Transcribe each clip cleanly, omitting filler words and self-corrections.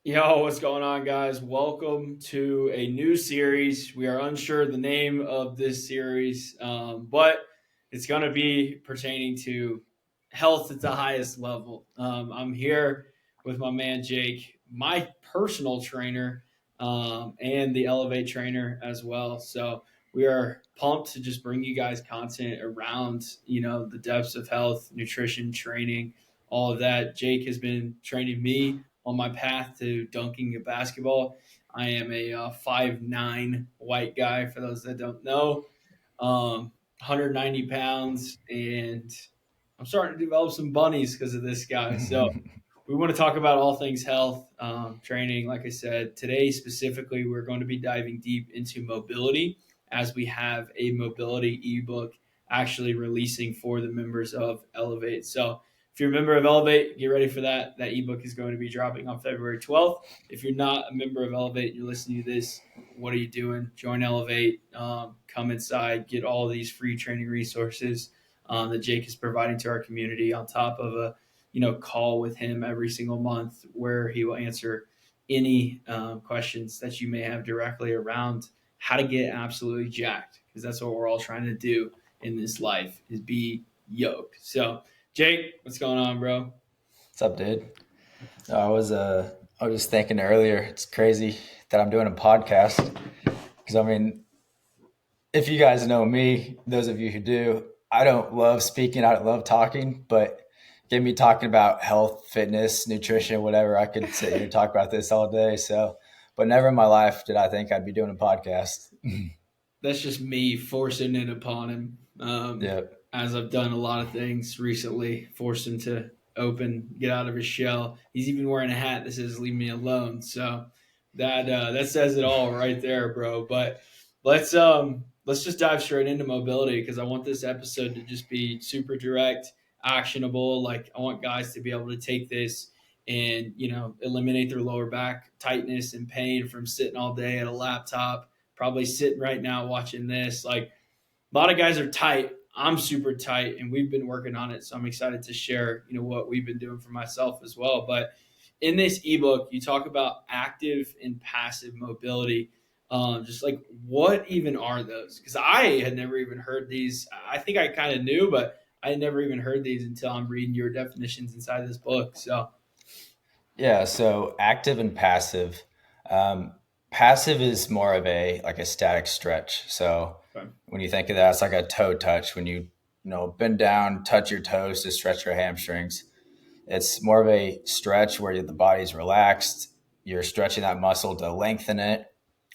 Yo, what's going on, guys? Welcome to a new series. We are unsure of the name of this series, but it's going to be pertaining to health at the highest level. I'm here with my man Jake, my personal trainer, and the Elevate trainer as well. So we are pumped to just bring you guys content around, the depths of health, nutrition, training, all of that. Jake has been training me on my path to dunking a basketball. I am a 5'9" white guy, for those that don't know, 190 pounds, and I'm starting to develop some bunnies because of this guy. So we want to talk about all things health, training. Like I said, today specifically, we're going to be diving deep into mobility as we have a mobility ebook actually releasing for the members of Elevate. So if you're a member of Elevate, get ready for that. That ebook is going to be dropping on February 12th. If you're not a member of Elevate and you're listening to this, what are you doing? Join Elevate, come inside, get all these free training resources that Jake is providing to our community on top of a call with him every single month where he will answer any questions that you may have directly around how to get absolutely jacked, because that's what we're all trying to do in this life, is be yoked. So Jake, what's going on, bro? What's up, dude? No, I was just thinking earlier. It's crazy that I'm doing a podcast because if you guys know me, those of you who do, I don't love speaking. I don't love talking, but get me talking about health, fitness, nutrition, whatever. I could sit here and talk about this all day. So, but never in my life did I think I'd be doing a podcast. That's just me forcing it upon him. Yeah. As I've done a lot of things recently, forced him to get out of his shell. He's even wearing a hat that says "Leave me alone." So that says it all right there, bro. But let's just dive straight into mobility, because I want this episode to just be super direct, actionable. Like, I want guys to be able to take this and eliminate their lower back tightness and pain from sitting all day at a laptop, probably sitting right now watching this. Like, a lot of guys are tight. I'm super tight, and we've been working on it. So I'm excited to share, what we've been doing for myself as well. But in this ebook, you talk about active and passive mobility. Just like, what even are those? Because I had never even heard these. I think I kind of knew, but I had never even heard these until I'm reading your definitions inside this book. So, Yeah. So active and passive. Um, Passive is more of a static stretch. So okay. when you think of that, it's like a toe touch. When you bend down, touch your toes to stretch your hamstrings. It's more of a stretch where the body's relaxed. You're stretching that muscle to lengthen it,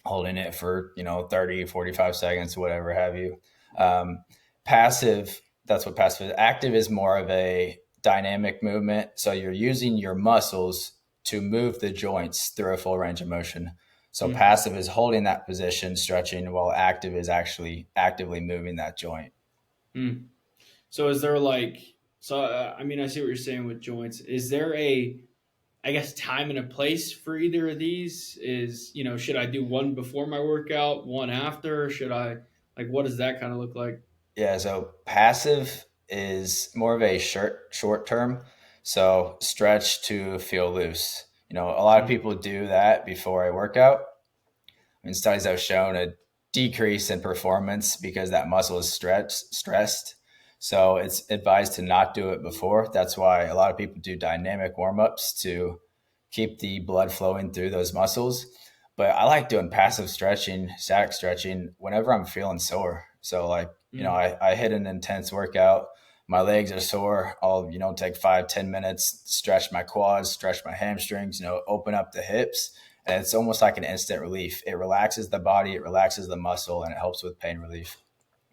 holding it for 30, 45 seconds, whatever have you. Um, Passive, that's what passive is. Active is more of a dynamic movement. So you're using your muscles to move the joints through a full range of motion. So Mm. passive is holding that position, stretching, while active is actually actively moving that joint. Mm. So is there like, I mean, I see what you're saying with joints. Is there a, I guess, time and a place for either of these? Is, should I do one before my workout, one after? Should I, like, what does that kind of look like? Yeah, so passive is more of a short term. So stretch to feel loose. A lot of Mm. people do that before a workout. Studies have shown a decrease in performance because that muscle is stressed. So it's advised to not do it before. That's why a lot of people do dynamic warm ups to keep the blood flowing through those muscles. But I like doing passive stretching, static stretching whenever I'm feeling sore. So like, Mm. I hit an intense workout, my legs are sore. I'll, take 5, 10 minutes, stretch my quads, stretch my hamstrings, open up the hips. And it's almost like an instant relief. It relaxes the body, it relaxes the muscle, and it helps with pain relief.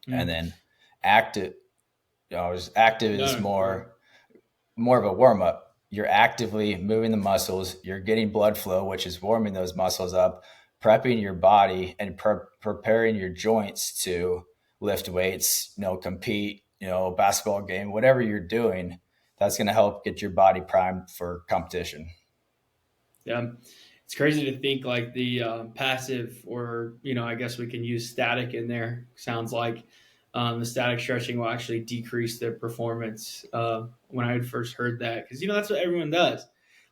And Mm. then active, active is No, go ahead. more of a warm up. You're actively moving the muscles, you're getting blood flow, which is warming those muscles up, prepping your body and preparing your joints to lift weights, compete, basketball game, whatever you're doing, that's going to help get your body primed for competition. Yeah. It's crazy to think like the passive, or, I guess we can use static in there. Sounds like the static stretching will actually decrease their performance when I had first heard that. Because, that's what everyone does.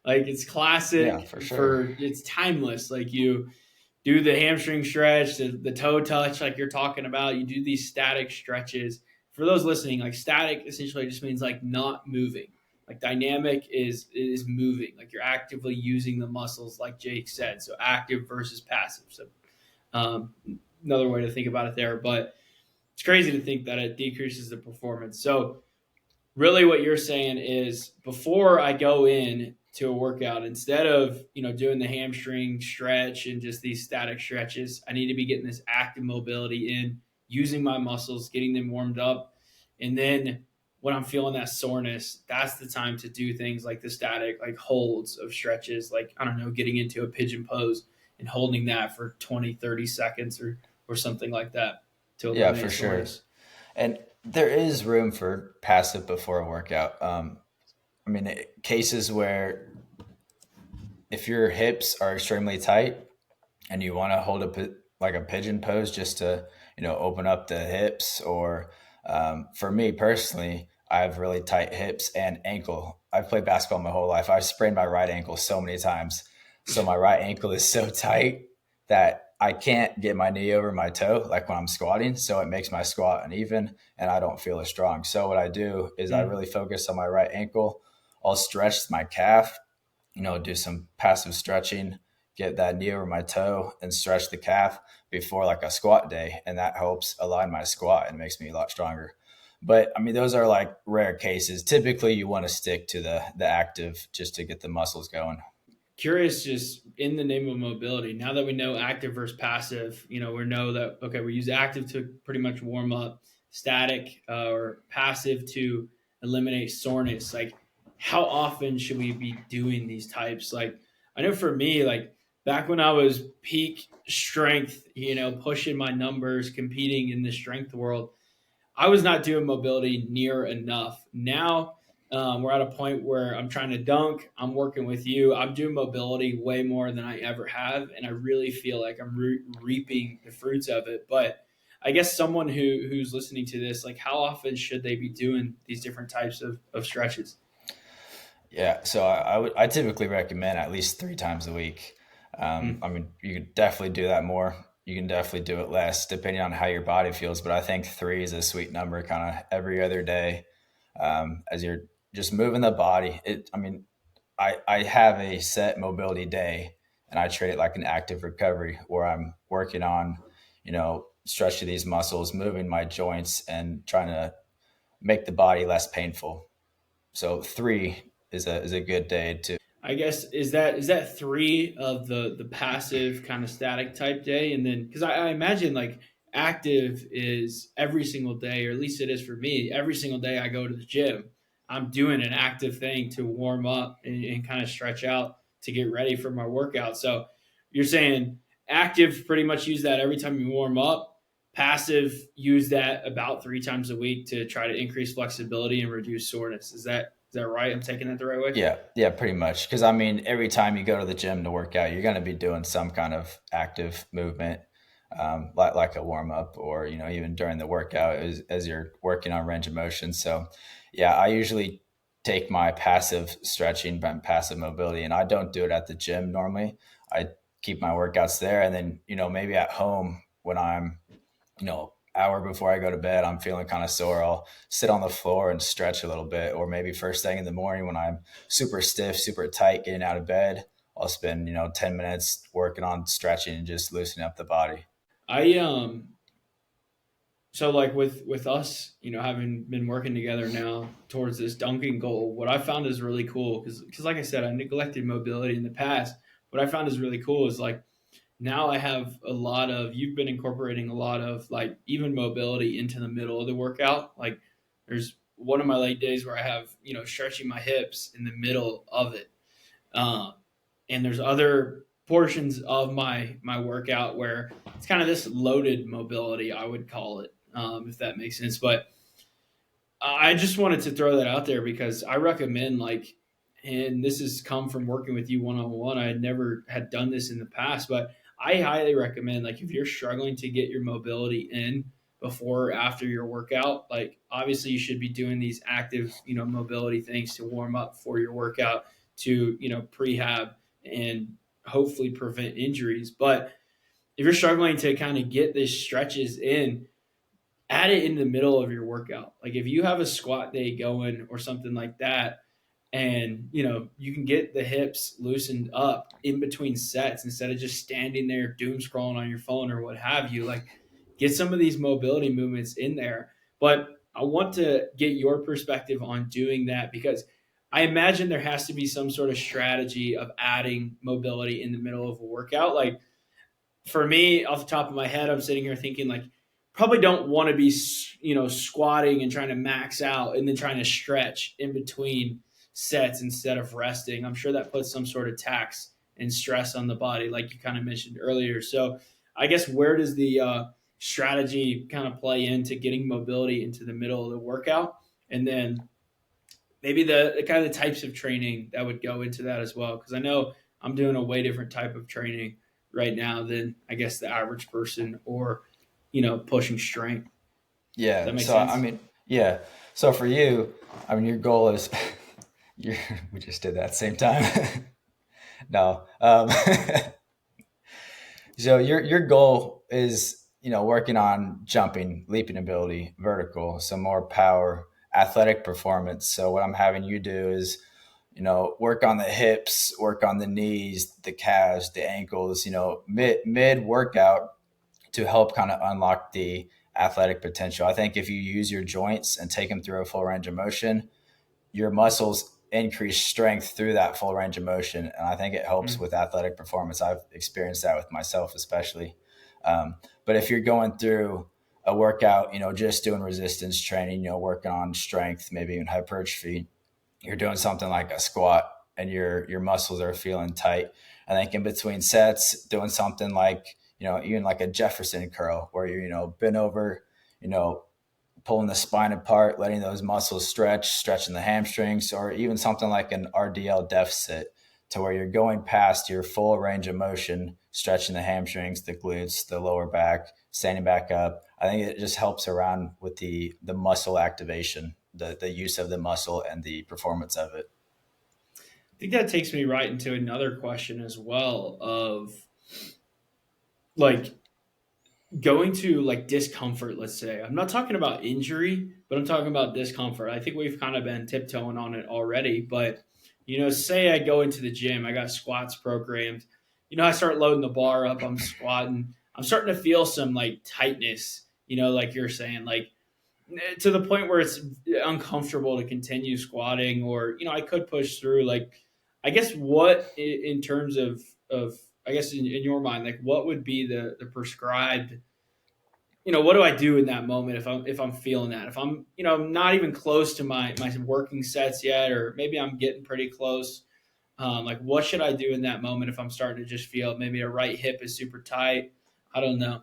Like it's Yeah, classic for sure. for it's timeless. Like you do the hamstring stretch, the toe touch, like you're talking about. You do these static stretches. For those listening, like static essentially just means like not moving. Like dynamic is moving. Like you're actively using the muscles, like Jake said. So active versus passive. So um, another way to think about it there. But it's crazy to think that it decreases the performance. So really what you're saying is before I go in to a workout, instead of doing the hamstring stretch and just these static stretches, I need to be getting this active mobility in, using my muscles, getting them warmed up, and then when I'm feeling that soreness, that's the time to do things like the static, like holds of stretches, like I don't know, getting into a pigeon pose and holding that for 20, 30 seconds or something like that to Yeah, for eliminate sure. soreness. And there is room for passive before a workout. I mean, cases where if your hips are extremely tight and you want to hold like a pigeon pose just to open up the hips, or for me personally, I have really tight hips and ankle. I've played basketball my whole life. I've sprained my right ankle so many times, so my right ankle is so tight that I can't get my knee over my toe like when I'm squatting, so it makes my squat uneven and I don't feel as strong. So what I do is I Mm. really focus on my right ankle. I'll stretch my calf, do some passive stretching, get that knee over my toe and stretch the calf before like a squat day. And that helps align my squat and makes me a lot stronger. But I mean, those are like rare cases. Typically you want to stick to the active just to get the muscles going. Curious, just in the name of mobility, now that we know active versus passive, we know that okay, we use active to pretty much warm up, static or passive to eliminate soreness. Like how often should we be doing these types? Like I know for me, like back when I was peak strength, pushing my numbers, competing in the strength world, I was not doing mobility near enough. Now we're at a point where I'm trying to dunk. I'm working with you. I'm doing mobility way more than I ever have, and I really feel like I'm reaping the fruits of it. But I guess someone who's listening to this, like, how often should they be doing these different types of stretches? Yeah, so I typically recommend at least 3 times a week. Mm. I mean, you could definitely do that more. You can definitely do it less, depending on how your body feels. But I think three is a sweet number, kind of every other day, as you're just moving the body. I mean, I have a set mobility day, and I treat it like an active recovery where I'm working on, stretching these muscles, moving my joints, and trying to make the body less painful. So three is a good day to. I guess is that three of the passive kind of static type day, and then because I imagine like active is every single day, or at least it is for me. Every single day I go to the gym, I'm doing an active thing to warm up and kind of stretch out to get ready for my workout. So you're saying active pretty much use that every time you warm up. Passive use that about 3 times a week to try to increase flexibility and reduce soreness. Is that right? I'm taking that the right way. Yeah, yeah, pretty much. Because I mean, every time you go to the gym to work out, you're going to be doing some kind of active movement, like a warm up, or even during the workout as you're working on range of motion. So, yeah, I usually take my passive stretching and passive mobility, and I don't do it at the gym normally. I keep my workouts there, and then maybe at home when I'm hour before I go to bed, I'm feeling kind of sore. I'll sit on the floor and stretch a little bit, or maybe first thing in the morning when I'm super stiff, super tight, getting out of bed, I'll spend 10 minutes working on stretching and just loosening up the body. I so like with us, having been working together now towards this dunking goal, what I found is really cool because like I said, I neglected mobility in the past. What I found is really cool is like now I have a lot of you've been incorporating a lot of like even mobility into the middle of the workout. Like there's one of my leg days where I have stretching my hips in the middle of it. Um, and there's other portions of my workout where it's kind of this loaded mobility, I would call it, if that makes sense. But I just wanted to throw that out there because I recommend like, and this has come from working with you one on one. I had never had done this in the past, but I highly recommend like if you're struggling to get your mobility in before or after your workout, like obviously you should be doing these active, mobility things to warm up for your workout to, prehab and hopefully prevent injuries. But if you're struggling to kind of get these stretches in, add it in the middle of your workout. Like if you have a squat day going or something like that, and you can get the hips loosened up in between sets instead of just standing there doom scrolling on your phone or what have you, like get some of these mobility movements in there. But I want to get your perspective on doing that, because I imagine there has to be some sort of strategy of adding mobility in the middle of a workout. Like for me, off the top of my head, I'm sitting here thinking like probably don't want to be squatting and trying to max out and then trying to stretch in between sets instead of resting. I'm sure that puts some sort of tax and stress on the body, like you kind of mentioned earlier. So I guess where does the strategy kind of play into getting mobility into the middle of the workout, and then maybe the kind of the types of training that would go into that as well? Because I know I'm doing a way different type of training right now than I guess the average person, or pushing strength. Does that Yeah. make So I sense? mean, yeah. So for you, I mean, your goal is we just did that at the same time. No. So your goal is, working on jumping, leaping ability, vertical, some more power, athletic performance. So what I'm having you do is, work on the hips, work on the knees, the calves, the ankles, mid workout to help kind of unlock the athletic potential. I think if you use your joints and take them through a full range of motion, your muscles increase strength through that full range of motion. And I think it helps Mm. with athletic performance. I've experienced that with myself, especially. But if you're going through a workout, just doing resistance training, working on strength, maybe even hypertrophy, you're doing something like a squat and your muscles are feeling tight. I think in between sets, doing something like, even like a Jefferson curl where you're, bent over, you know, pulling the spine apart, letting those muscles stretch, stretching the hamstrings, or even something like an RDL deficit to where you're going past your full range of motion, stretching the hamstrings, the glutes, the lower back, standing back up. I think it just helps around with the muscle activation, the use of the muscle and the performance of it. I think that takes me right into another question as well of like going to like discomfort. Let's say I'm not talking about injury, but I'm talking about discomfort. I think we've kind of been tiptoeing on it already, but say I go into the gym, I got squats programmed. I start loading the bar up, I'm squatting, I'm starting to feel some like tightness, like you're saying, like to the point where it's uncomfortable to continue squatting, or I could push through. Like I guess what in terms of I guess in your mind, like what would be the prescribed, what do I do in that moment if I'm feeling that, if I'm not even close to my working sets yet, or maybe I'm getting pretty close. Like what should I do in that moment if I'm starting to just feel maybe a right hip is super tight? I don't know.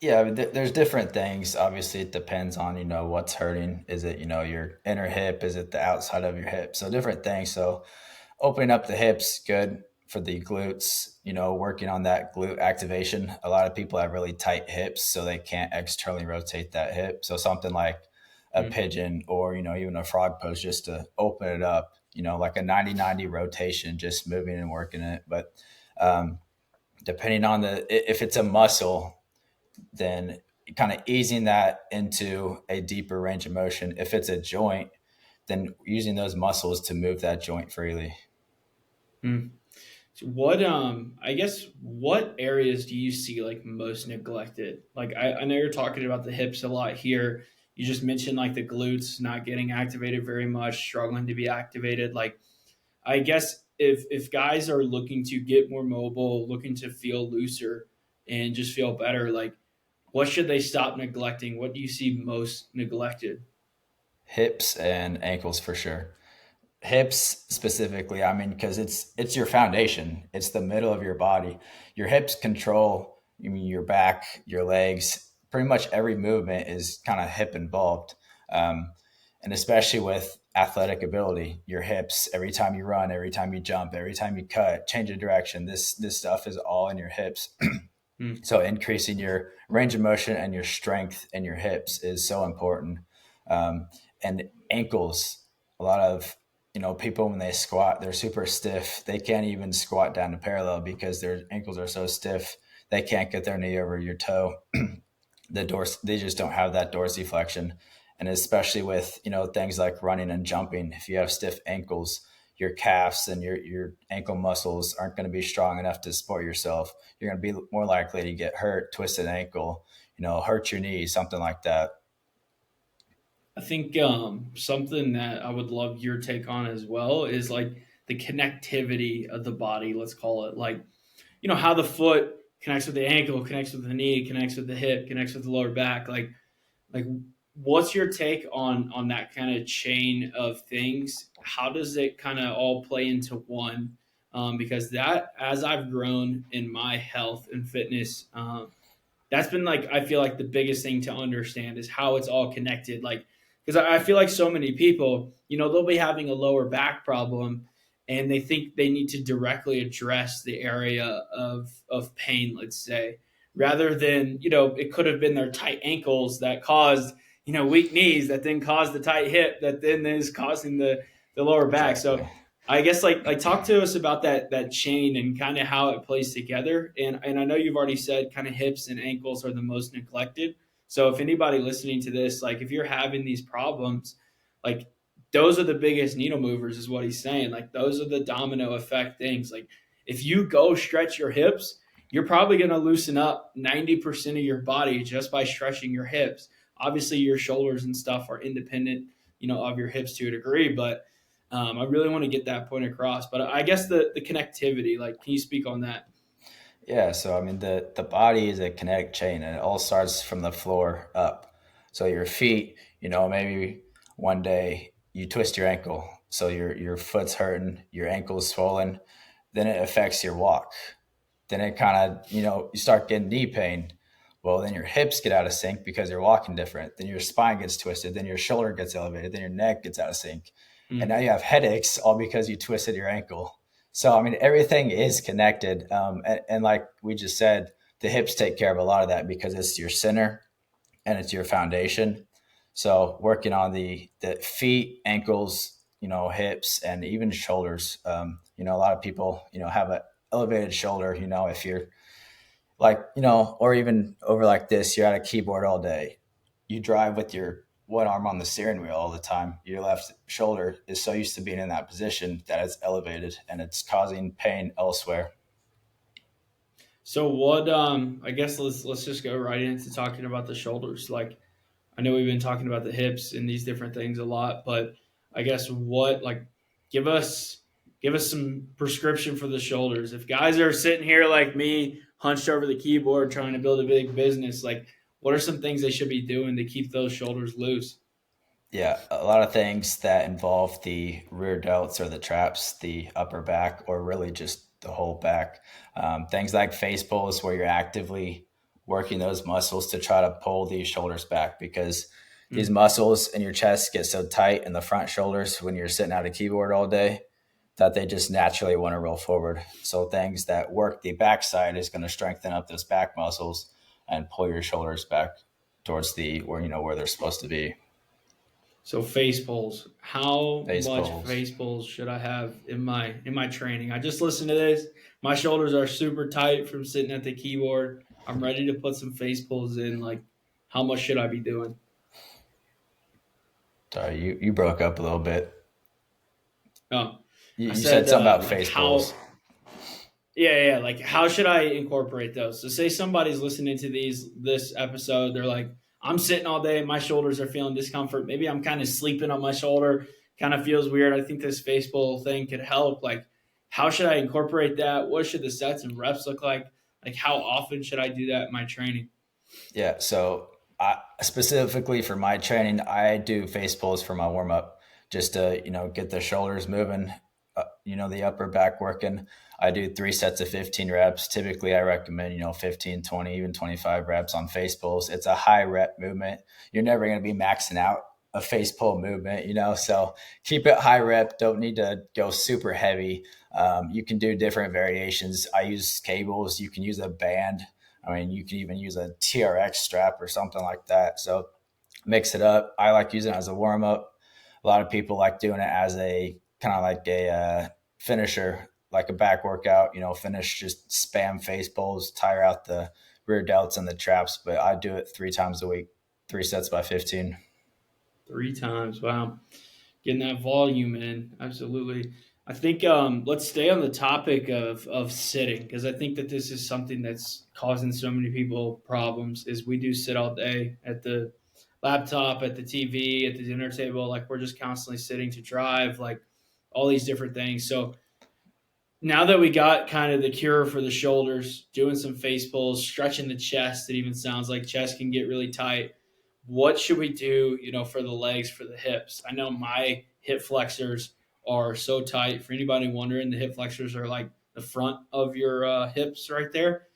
Yeah, but there's different things. Obviously, it depends on what's hurting. Is it your inner hip? Is it the outside of your hip? So different things. So opening up the hips, good for the glutes. Working on that glute activation. A lot of people have really tight hips, so they can't externally rotate that hip. So something like a Mm. pigeon or even a frog pose, just to open it up. Like a 90-90 rotation, just moving and working it. But um, depending on if it's a muscle, then kind of easing that into a deeper range of motion. If it's a joint, then using those muscles to move that joint freely. Mm. So what I guess what areas do you see like most neglected? Like I know you're talking about the hips a lot here. You just mentioned like the glutes not getting activated very much, struggling to be activated. Like I guess if guys are looking to get more mobile, looking to feel looser and just feel better, like what should they stop neglecting? What do you see most neglected? Hips and ankles for sure. Hips specifically, I mean, because it's your foundation. It's the middle of your body. Your hips control, your back, your legs. Pretty much every movement is kind of hip involved, and especially with athletic ability, your hips. Every time you run, every time you jump, every time you cut, change of direction. This stuff is all in your hips. Hmm. So increasing your range of motion and your strength in your hips is so important. And ankles, a lot of people when they squat, they're super stiff. They can't even squat down to parallel because their ankles are so stiff. They can't get their knee over your toe. They just don't have that dorsiflexion. And especially with, things like running and jumping, if you have stiff ankles, your calves and your ankle muscles aren't going to be strong enough to support yourself. You're going to be more likely to get hurt, twist an ankle, hurt your knee, something like that. I think something that I would love your take on as well is like the connectivity of the body. Let's call it like, how the foot connects with the ankle, connects with the knee, connects with the hip, connects with the lower back. Like what's your take on that kind of chain of things? How does it kind of all play into one? Because that, as I've grown in my health and fitness, that's been like, I feel like the biggest thing to understand is how it's all connected. Like, because I feel like so many people, they'll be having a lower back problem and they think they need to directly address the area of pain, let's say, rather than, it could have been their tight ankles that caused, weak knees that then caused the tight hip that then is causing the lower back. So Exactly. I guess like talk to us about that chain and kind of how it plays together. And I know you've already said kind of hips and ankles are the most neglected. So if anybody listening to this, like if you're having these problems, like those are the biggest needle movers, is what he's saying. Like those are the domino effect things. Like if you go stretch your hips, you're probably going to loosen up 90% of your body just by stretching your hips. Obviously, your shoulders and stuff are independent, of your hips to a degree, but I really want to get that point across. But I guess the connectivity, like, can you speak on that? Yeah, so I mean the body is a kinetic chain and it all starts from the floor up. So your feet, maybe one day you twist your ankle, so your foot's hurting, your ankle's swollen, then it affects your walk. Then it kind of, you start getting knee pain. Well, then your hips get out of sync because you're walking different. Then your spine gets twisted, then your shoulder gets elevated, then your neck gets out of sync. And now Mm. you have headaches all because you twisted your ankle. So, I mean, everything is connected. And like we just said, the hips take care of a lot of that because it's your center and it's your foundation. So, working on the feet, ankles, hips, and even shoulders. A lot of people, have an elevated shoulder. If you're like, or even over like this, you're at a keyboard all day. You drive with your one arm on the steering wheel all the time. Your left shoulder is so used to being in that position that it's elevated and it's causing pain elsewhere. So what? I guess let's just go right into talking about the shoulders. Like I know we've been talking about the hips and these different things a lot, but I guess what like give us give us some prescription for the shoulders. If guys are sitting here like me, hunched over the keyboard trying to build a big business, like what are some things they should be doing to keep those shoulders loose? Yeah, a lot of things that involve the rear delts or the traps, the upper back, or really just the whole back. Things like face pulls, where you're actively working those muscles to try to pull these shoulders back because these Mm. muscles in your chest get so tight in the front shoulders when you're sitting at a keyboard all day that they just naturally want to roll forward. So things that work the backside is going to strengthen up those back muscles and pull your shoulders back towards the where where they're supposed to be. So face pulls. How Face much pulls. face pulls should I have in my training? I just listened to this. My shoulders are super tight from sitting at the keyboard. I'm ready to put some face pulls in. Like, how much should I be doing? Sorry, you broke up a little bit. Oh, I You said said something about like face pulls. how. Yeah. Like, how should I incorporate those? So, say somebody's listening to this episode. They're like, I'm sitting all day. My shoulders are feeling discomfort. Maybe I'm kind of sleeping on my shoulder. Kind of feels weird. I think this face pull thing could help. Like, how should I incorporate that? What should the sets and reps look like? Like, how often should I do that in my training? Yeah. So specifically for my training, I do face pulls for my warm up just to, get the shoulders moving, the upper back working. I do 3 sets of 15 reps. Typically, I recommend, 15, 20, even 25 reps on face pulls. It's a high rep movement. You're never going to be maxing out a face pull movement, so keep it high rep. Don't need to go super heavy. You can do different variations. I use cables. You can use a band. I mean, you can even use a TRX strap or something like that. So mix it up. I like using it as a warm up. A lot of people like doing it as a kind of like a finisher, like a back workout. Finish just spam face pulls, tire out the rear delts and the traps. But I do it 3 times a week, 3 sets by 15. 3 times. Wow. Getting that volume in. Absolutely. I think let's stay on the topic of sitting, because I think that this is something that's causing so many people problems. Is we do sit all day at the laptop, at the TV, at the dinner table, like we're just constantly sitting to drive, like all these different things. So now that we got kind of the cure for the shoulders, doing some face pulls, stretching the chest, it even sounds like chest can get really tight. What should we do, for the legs, for the hips? I know my hip flexors are so tight. For anybody wondering, the hip flexors are like the front of your hips right there.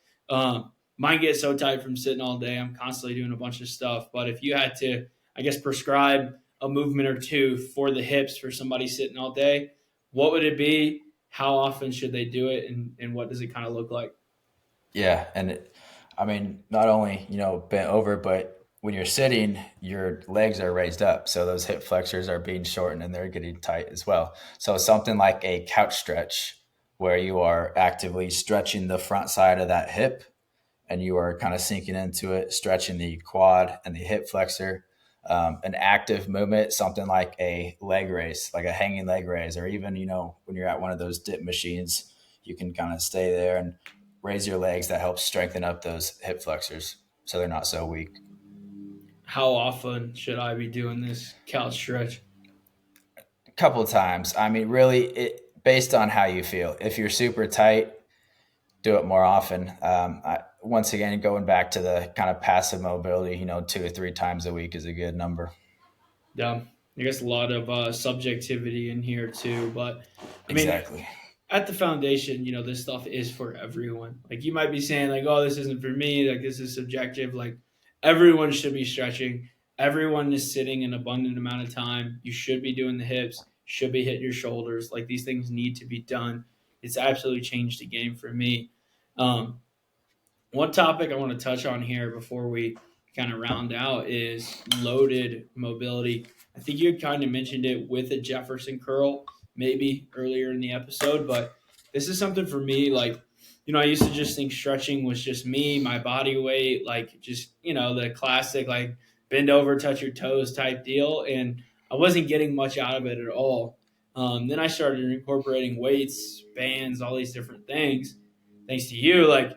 Mine get so tight from sitting all day. I'm constantly doing a bunch of stuff. But if you had to, I guess, prescribe a movement or two for the hips for somebody sitting all day, what would it be? How often should they do it, and what does it kind of look like? Yeah, and I mean, not only bent over, but when you're sitting, your legs are raised up, so those hip flexors are being shortened and they're getting tight as well. So something like a couch stretch, where you are actively stretching the front side of that hip, and you are kind of sinking into it, stretching the quad and the hip flexor. An active movement, something like a leg raise, like a hanging leg raise, or even when you're at one of those dip machines, you can kind of stay there and raise your legs. That helps strengthen up those hip flexors so they're not so weak. How often should I be doing this couch stretch? A couple of times. I mean, really, it based on how you feel. If you're super tight, do it more often. Once again, going back to the kind of passive mobility, 2 or 3 times a week is a good number. Yeah, I guess a lot of subjectivity in here too. But I mean, Exactly. at the foundation, this stuff is for everyone. Like you might be saying, like, "Oh, this isn't for me. Like this is subjective." Like everyone should be stretching. Everyone is sitting an abundant amount of time. You should be doing the hips. Should be hitting your shoulders. Like these things need to be done. It's absolutely changed the game for me. Um, One topic I want to touch on here before we kind of round out is loaded mobility. I think you had kind of mentioned it with a Jefferson curl maybe earlier in the episode, but this is something for me. Like, I used to just think stretching was just me, my body weight, like just, the classic, like bend over, touch your toes type deal. And I wasn't getting much out of it at all. Then I started incorporating weights, bands, all these different things. Thanks to you, like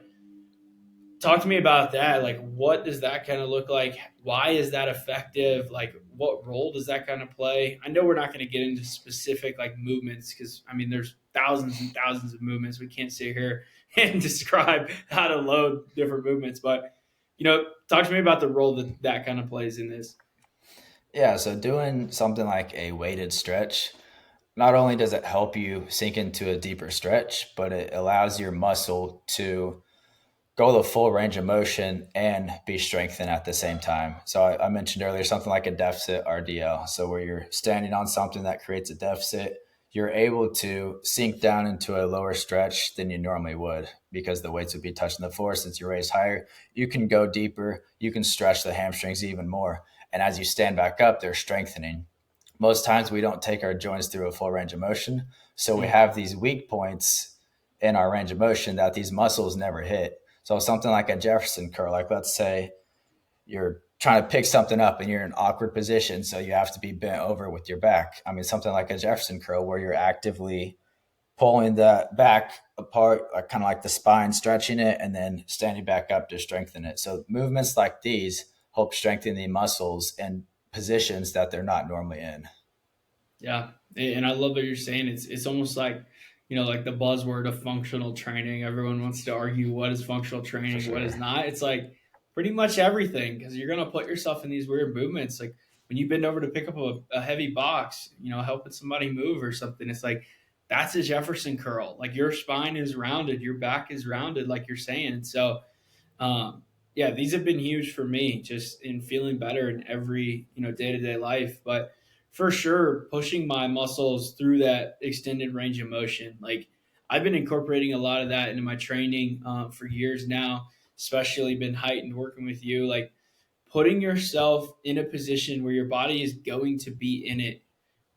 talk to me about that. Like, what does that kind of look like? Why is that effective? Like, what role does that kind of play? I know we're not going to get into specific like movements because I mean, there's thousands and thousands of movements. We can't sit here and describe how to load different movements, but talk to me about the role that that kind of plays in this. Yeah, so doing something like a weighted stretch, not only does it help you sink into a deeper stretch, but it allows your muscle to go the full range of motion and be strengthened at the same time. So I mentioned earlier something like a deficit RDL. So where you're standing on something that creates a deficit, you're able to sink down into a lower stretch than you normally would because the weights would be touching the floor. Since you're raised higher, you can go deeper, you can stretch the hamstrings even more. And as you stand back up, they're strengthening. Most times we don't take our joints through a full range of motion. So we Mm. have these weak points in our range of motion that these muscles never hit. So something like a Jefferson curl, like let's say you're trying to pick something up and you're in an awkward position, so you have to be bent over with your back. I mean, something like a Jefferson curl where you're actively pulling the back apart, like kind of like the spine, stretching it, and then standing back up to strengthen it. So movements like these help strengthen the muscles in positions that they're not normally in. Yeah, and I love what you're saying. It's almost like like the buzzword of functional training. Everyone wants to argue what is functional For training, what is sure. not. It's like pretty much everything because you're gonna put yourself in these weird movements. Like when you bend over to pick up a heavy box, helping somebody move or something. It's like that's a Jefferson curl. Like your spine is rounded, your back is rounded, like you're saying. So yeah, these have been huge for me just in feeling better in every, day to day life. But for sure, pushing my muscles through that extended range of motion. Like I've been incorporating a lot of that into my training for years now, especially been heightened working with you. Like putting yourself in a position where your body is going to be in it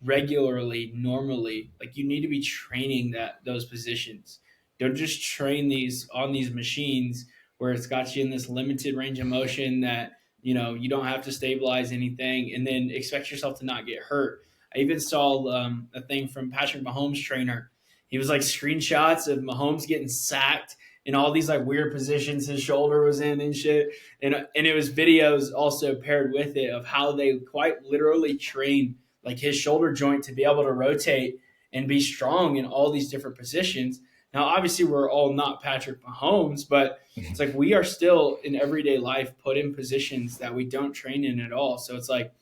regularly, normally. Like you need to be training those positions. Don't just train these on these machines where it's got you in this limited range of motion that you don't have to stabilize anything, and then expect yourself to not get hurt. I even saw a thing from Patrick Mahomes' trainer. He was like screenshots of Mahomes getting sacked in all these like weird positions his shoulder was in and shit. And it was videos also paired with it of how they quite literally train like his shoulder joint to be able to rotate and be strong in all these different positions. Now, obviously, we're all not Patrick Mahomes, but it's like we are still in everyday life put in positions that we don't train in at all. So it's like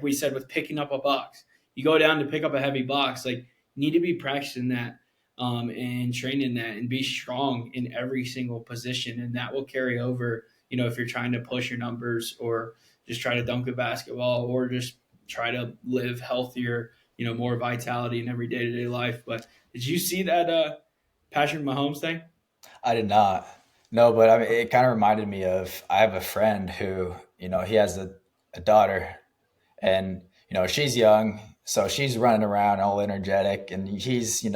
we said with picking up a box, you go down to pick up a heavy box, like you need to be practicing that and training that and be strong in every single position, and that will carry over. If you're trying to push your numbers or just try to dunk a basketball or just try to live healthier, more vitality in every day to day life. But did you see that Patrick Mahomes thing? I did not. No, but I mean, it kind of reminded me of, I have a friend who, he has a daughter, and, she's young. So she's running around all energetic, and he's,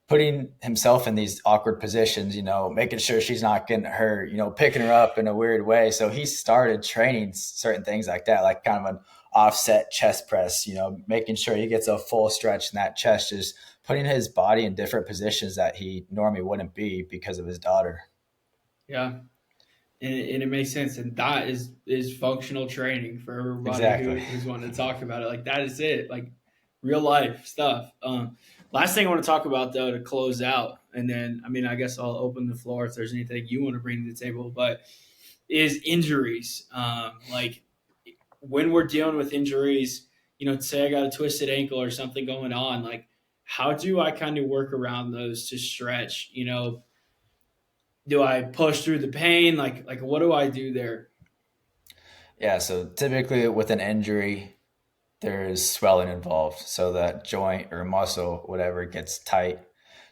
putting himself in these awkward positions, making sure she's not getting hurt, picking her up in a weird way. So he started training certain things like that, like kind of an offset chest press, making sure he gets a full stretch in that chest, just putting his body in different positions that he normally wouldn't be because of his daughter. Yeah. And it makes sense. And that is functional training for everybody Exactly. who's wanting to talk about it. Like that is it. Like real life stuff. Last thing I want to talk about though to close out, and then I mean I guess I'll open the floor if there's anything you want to bring to the table, but is injuries. Like when we're dealing with injuries, say I got a twisted ankle or something going on, like how do I kind of work around those to stretch? Do I push through the pain? Like what do I do there? Yeah. So typically with an injury, there's swelling involved. So that joint or muscle, whatever, gets tight.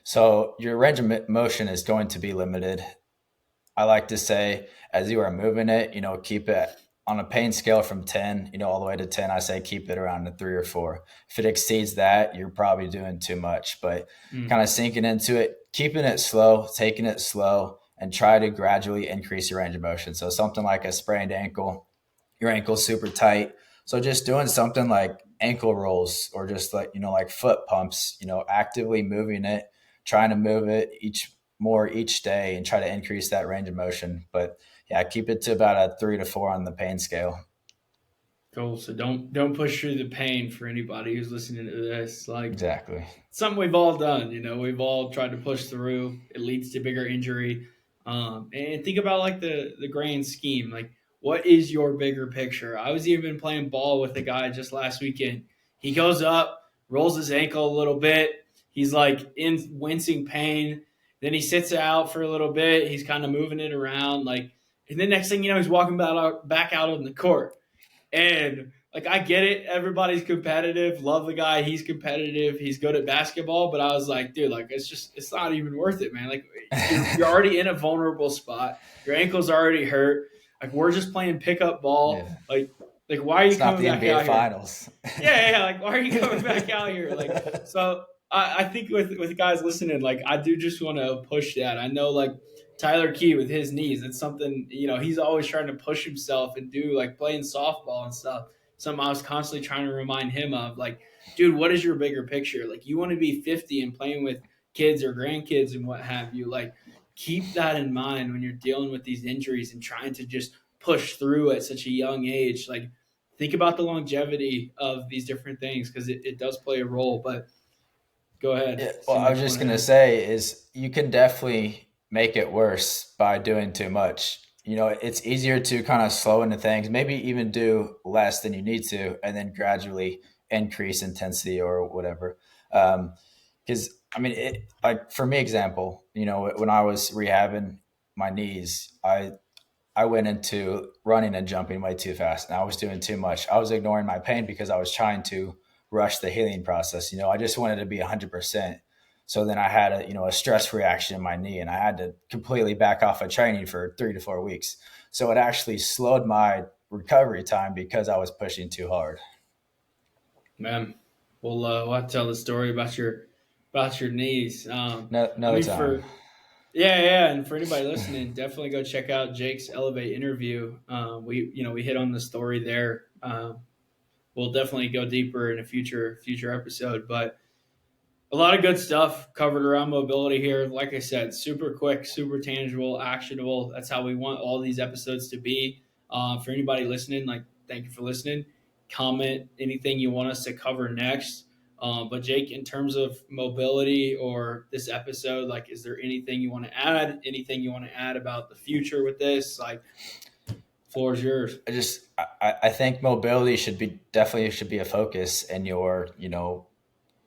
So your range of motion is going to be limited. I like to say, as you are moving it, keep it on a pain scale from 10, all the way to 10. I say keep it around a 3 or 4. If it exceeds that, you're probably doing too much. But kind Mm. of sinking into it, keeping it slow, taking it slow, and try to gradually increase your range of motion. So something like a sprained ankle, your ankle's super tight. So just doing something like ankle rolls or just like, like foot pumps, actively moving it, trying to move it each day and try to increase that range of motion. But yeah, keep it to about a 3 to 4 on the pain scale. Cool. So don't push through the pain for anybody who's listening to this. Like Exactly. something we've all done. We've all tried to push through. It leads to bigger injury. And think about like the grand scheme. Like, what is your bigger picture? I was even playing ball with a guy just last weekend. He goes up, rolls his ankle a little bit. He's like in wincing pain. Then he sits out for a little bit. He's kind of moving it around. Like, and then next thing you know, he's walking back out on the court. And like I get it, everybody's competitive. Love the guy, he's competitive. He's good at basketball, but I was like, dude, like it's not even worth it, man. Like you're already in a vulnerable spot. Your ankle's already hurt. Like we're just playing pickup ball. Yeah. Like why are you It's not coming the back NBA out here? finals. Yeah, like why are you coming back out here? Like so I think with guys listening, like I do just want to push that. I know like Tyler Key with his knees, it's something, he's always trying to push himself and do like playing softball and stuff. Something I was constantly trying to remind him of, like, dude, what is your bigger picture? Like you want to be 50 and playing with kids or grandkids and what have you. Like keep that in mind when you're dealing with these injuries and trying to just push through at such a young age. Like think about the longevity of these different things because it does play a role. But go ahead. Yeah, well, Seem I like was you just want to gonna add. say is you can definitely make it worse by doing too much. It's easier to kind of slow into things, maybe even do less than you need to, and then gradually increase intensity or whatever. Because I mean, like for me, example, when I was rehabbing my knees, I went into running and jumping way too fast, and I was doing too much. I was ignoring my pain because I was trying to rush the healing process. I just wanted to be 100%. So then I had a stress reaction in my knee, and I had to completely back off of training for 3 to 4 weeks. So it actually slowed my recovery time because I was pushing too hard. Man, we'll have to tell the story about your knees. No, I another mean, time. yeah, and for anybody listening, definitely go check out Jake's Elevate interview. We hit on the story there. We'll definitely go deeper in a future episode, but a lot of good stuff covered around mobility here. Like I said, super quick, super tangible, actionable. That's how we want all these episodes to be. For anybody listening, like, thank you for listening. Comment anything you want us to cover next. But Jake, in terms of mobility or this episode, like, is there anything you want to add? Anything you want to add about the future with this? Like, floor is yours. I think mobility should be a focus in your,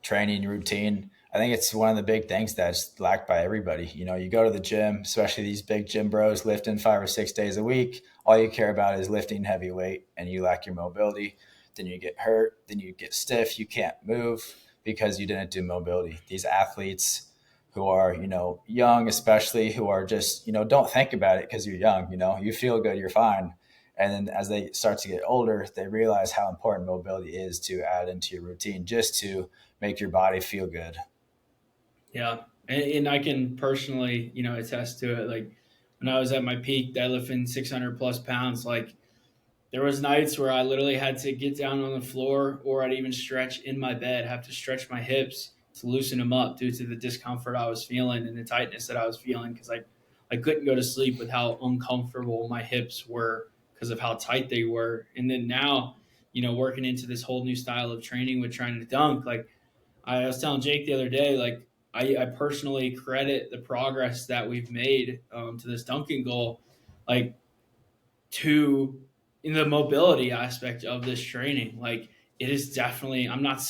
training routine. I think it's one of the big things that's lacked by everybody. You go to the gym, especially these big gym bros lifting 5 or 6 days a week. All you care about is lifting heavy weight, and you lack your mobility. Then you get hurt. Then you get stiff. You can't move because you didn't do mobility. These athletes who are, young, especially, who are just, don't think about it because you're young. You feel good, you're fine. And then as they start to get older, they realize how important mobility is to add into your routine just to make your body feel good. Yeah, and I can personally, attest to it. Like when I was at my peak, deadlifting 600 plus pounds, like there was nights where I literally had to get down on the floor, or I'd even stretch in my bed, have to stretch my hips to loosen them up due to the discomfort I was feeling and the tightness that I was feeling because I couldn't go to sleep with how uncomfortable my hips were because of how tight they were. And then now, working into this whole new style of training with trying to dunk, like I was telling Jake the other day, like I personally credit the progress that we've made to this dunking goal, like to in the mobility aspect of this training. Like it is definitely, I'm not as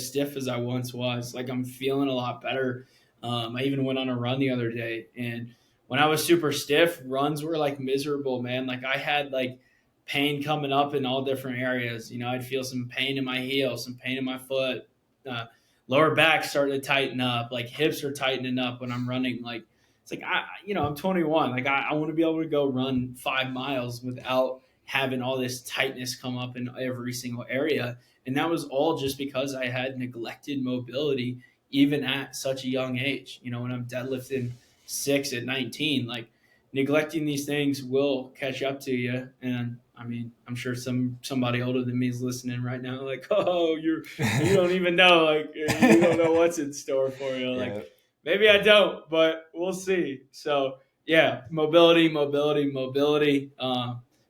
stiff as I once was. Like I'm feeling a lot better. I even went on a run the other day, and when I was super stiff, runs were like miserable, man. Like I had like pain coming up in all different areas. I'd feel some pain in my heel, some pain in my foot, uh, lower back starting to tighten up, like hips are tightening up when I'm running. Like it's like I'm 21. Like I want to be able to go run 5 miles without having all this tightness come up in every single area. And that was all just because I had neglected mobility even at such a young age. When I'm deadlifting 6 at 19, like neglecting these things will catch up to you. And I mean, I'm sure somebody older than me is listening right now, like, oh, you don't even know, like you don't know what's in store for you. Like Yeah. maybe I don't, but we'll see. So yeah, mobility.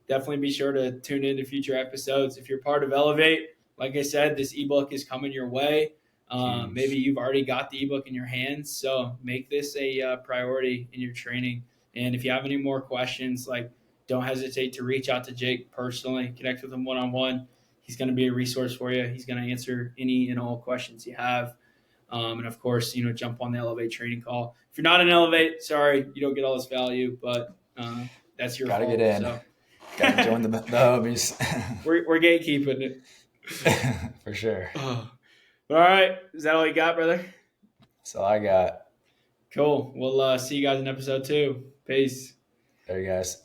Definitely be sure to tune into future episodes. If you're part of Elevate, like I said, this ebook is coming your way. Maybe Huge. you've already got the ebook in your hands, so make this a priority in your training. And if you have any more questions, like don't hesitate to reach out to Jake personally, connect with him one on one. He's going to be a resource for you. He's going to answer any and all questions you have. And of course, jump on the Elevate training call. If you're not in Elevate, sorry, you don't get all this value, but that's your Gotta fault. get in. So Gotta join the homies. we're gatekeeping it. For sure. Oh. All right. Is that all you got, brother? That's all I got. Cool. We'll see you guys in episode 2. Peace. There you guys.